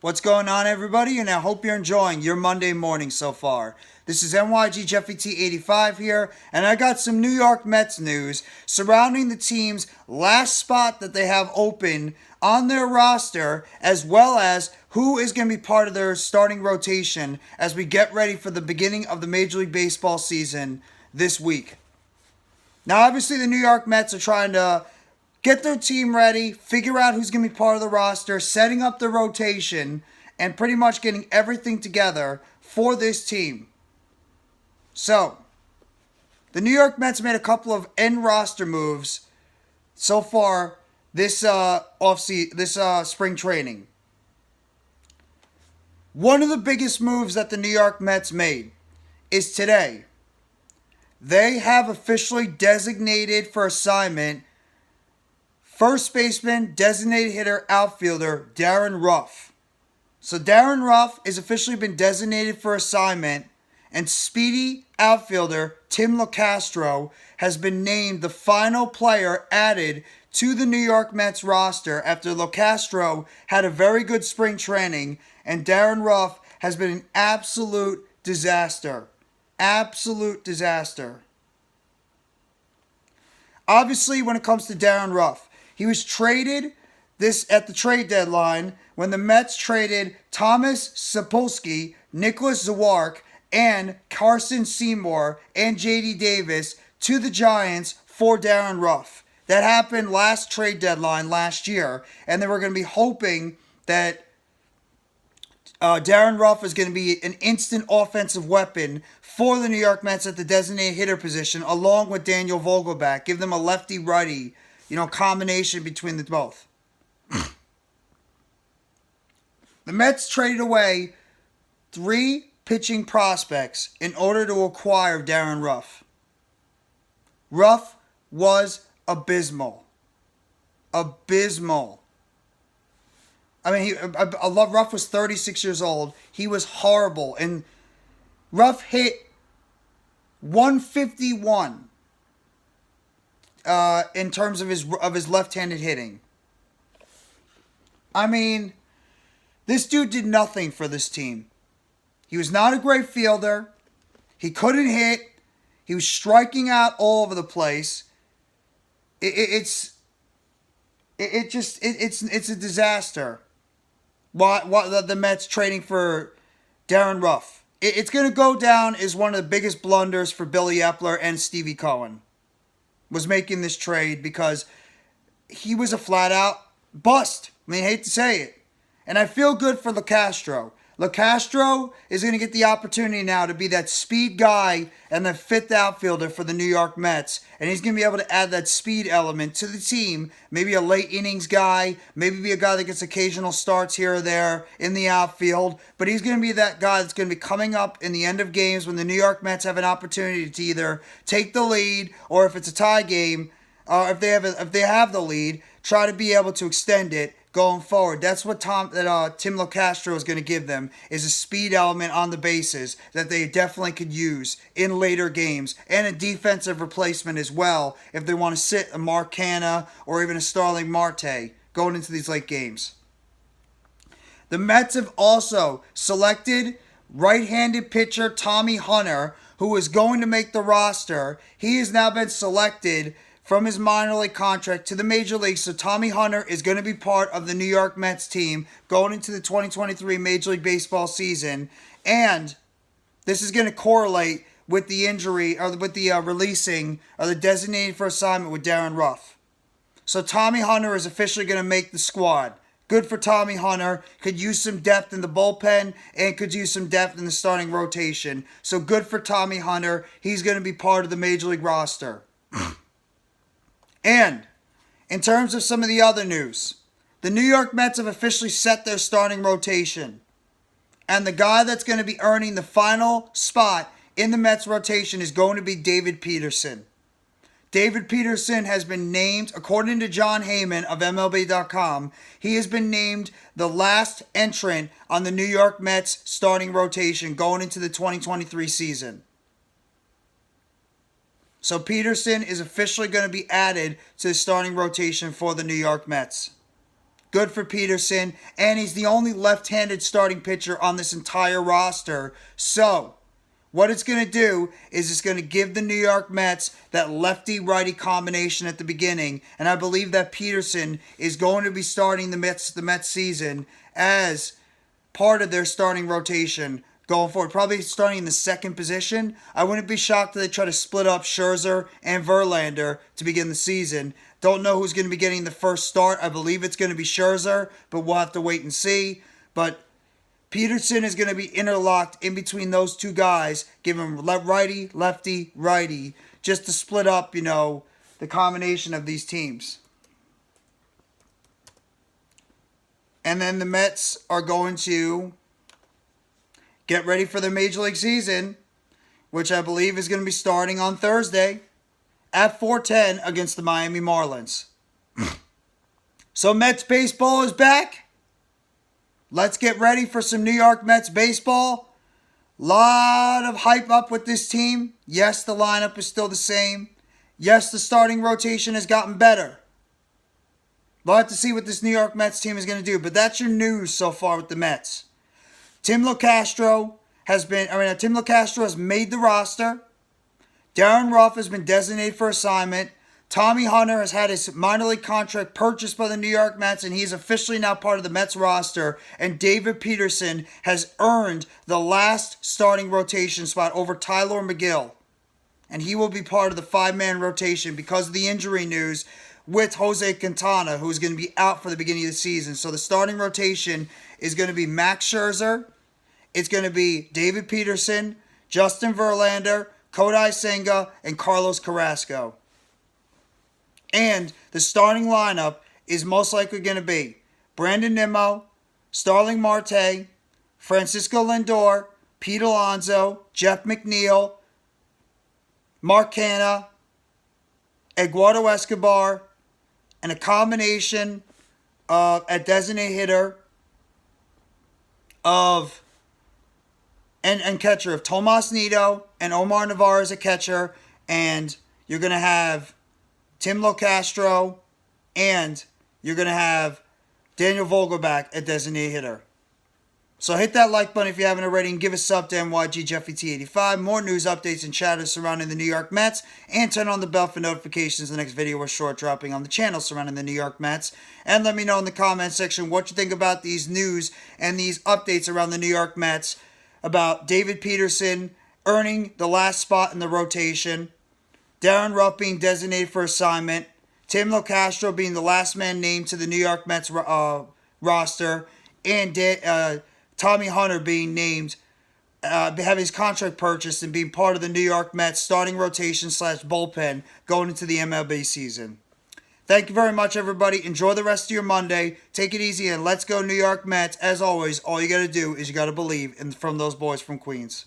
What's going on, everybody? And I hope you're enjoying your Monday morning so far. This is NYG Jeffy T85 here, and I got some New York Mets news surrounding the team's last spot that they have open on their roster, as well as who is going to be part of their starting rotation as we get ready for the beginning of the Major League Baseball season this week. Now, obviously, the New York Mets are trying to get their team ready, figure out who's going to be part of the roster, setting up the rotation, and pretty much getting everything together for this team. So, the New York Mets made a couple of end roster moves so far this spring training. One of the biggest moves that the New York Mets made is today. They have officially designated for assignment first baseman, designated hitter, outfielder, Darin Ruf. So Darin Ruf has officially been designated for assignment, and speedy outfielder Tim Locastro has been named the final player added to the New York Mets roster after Locastro had a very good spring training, and Darin Ruf has been an absolute disaster. Absolute disaster. Obviously, when it comes to Darin Ruf, he was traded at the trade deadline when the Mets traded Thomas Szapucki, Nick Zwack, and Carson Seymour and J.D. Davis to the Giants for Darin Ruf. That happened last trade deadline last year, and they were going to be hoping that Darin Ruf is going to be an instant offensive weapon for the New York Mets at the designated hitter position, along with Daniel Vogelbach. Give them a lefty-righty, combination between the both. The Mets traded away 3 pitching prospects in order to acquire Darin Ruf. Ruf was abysmal. Abysmal. I mean, Ruf was 36 years old. He was horrible. And Ruf hit 151 in terms of his left-handed hitting. I mean, this dude did nothing for this team. He was not a great fielder. He couldn't hit. He was striking out all over the place. It's a disaster. What the Mets trading for Darin Ruf. It's going to go down as one of the biggest blunders for Billy Epler and Stevie Cohen, was making this trade, because he was a flat-out bust. I mean, I hate to say it. And I feel good for Locastro. Locastro is going to get the opportunity now to be that speed guy and the fifth outfielder for the New York Mets. And he's going to be able to add that speed element to the team. Maybe a late innings guy. Maybe be a guy that gets occasional starts here or there in the outfield. But he's going to be that guy that's going to be coming up in the end of games when the New York Mets have an opportunity to either take the lead, or if it's a tie game, if they have the lead, try to be able to extend it going forward. That's what Tim Locastro is going to give them, is a speed element on the bases that they definitely could use in later games, and a defensive replacement as well if they want to sit a Mark Canha or even a Starling Marte going into these late games. The Mets have also selected right-handed pitcher Tommy Hunter, who is going to make the roster. He has now been selected from his minor league contract to the major league. So Tommy Hunter is going to be part of the New York Mets team going into the 2023 Major League Baseball season. And this is going to correlate with the injury, or with the releasing of the designated for assignment with Darin Ruf. So Tommy Hunter is officially going to make the squad. Good for Tommy Hunter. Could use some depth in the bullpen and could use some depth in the starting rotation. So good for Tommy Hunter. He's going to be part of the Major League roster. And in terms of some of the other news, the New York Mets have officially set their starting rotation. And the guy that's going to be earning the final spot in the Mets rotation is going to be David Peterson. David Peterson has been named, according to John Heyman of MLB.com, he has been named the last entrant on the New York Mets starting rotation going into the 2023 season. So Peterson is officially going to be added to the starting rotation for the New York Mets. Good for Peterson. And he's the only left-handed starting pitcher on this entire roster. So, what it's going to do is it's going to give the New York Mets that lefty-righty combination at the beginning. And I believe that Peterson is going to be starting the Mets season as part of their starting rotation going forward. Probably starting in the second position. I wouldn't be shocked if they try to split up Scherzer and Verlander to begin the season. Don't know who's going to be getting the first start. I believe it's going to be Scherzer, but we'll have to wait and see. But Peterson is going to be interlocked in between those two guys, give him righty, lefty, righty, just to split up, the combination of these teams. And then the Mets are going to get ready for their Major League season, which I believe is going to be starting on Thursday at 4:10 against the Miami Marlins. So Mets baseball is back. Let's get ready for some New York Mets baseball. Lot of hype up with this team. Yes, the lineup is still the same. Yes, the starting rotation has gotten better. We'll have to see what this New York Mets team is going to do. But that's your news so far with the Mets. Tim Locastro has made the roster. Darin Ruf has been designated for assignment. Tommy Hunter has had his minor league contract purchased by the New York Mets, and he's officially now part of the Mets roster. And David Peterson has earned the last starting rotation spot over Tyler McGill. And he will be part of the 5-man rotation because of the injury news with Jose Quintana, who's going to be out for the beginning of the season. So the starting rotation is going to be Max Scherzer. It's going to be David Peterson, Justin Verlander, Kodai Senga, and Carlos Carrasco. And the starting lineup is most likely going to be Brandon Nimmo, Starling Marte, Francisco Lindor, Pete Alonso, Jeff McNeil, Mark Canha, Eduardo Escobar, and a combination of a designated hitter of and catcher of Tomas Nido and Omar Narvaez as a catcher, and you're going to have Tim Locastro, and you're going to have Daniel Vogelbach at designated hitter. So hit that like button if you haven't already, and give a sub to NYG Jeffy T85. More news, updates, and chatter surrounding the New York Mets. And turn on the bell for notifications. The next video we're short dropping on the channel surrounding the New York Mets. And let me know in the comment section what you think about these news and these updates around the New York Mets. About David Peterson earning the last spot in the rotation. Darin Ruf being designated for assignment. Tim Locastro being the last man named to the New York Mets roster. And Tommy Hunter being named, having his contract purchased and being part of the New York Mets starting rotation / bullpen going into the MLB season. Thank you very much, everybody. Enjoy the rest of your Monday. Take it easy and let's go New York Mets. As always, all you got to do is you got to believe from those boys from Queens.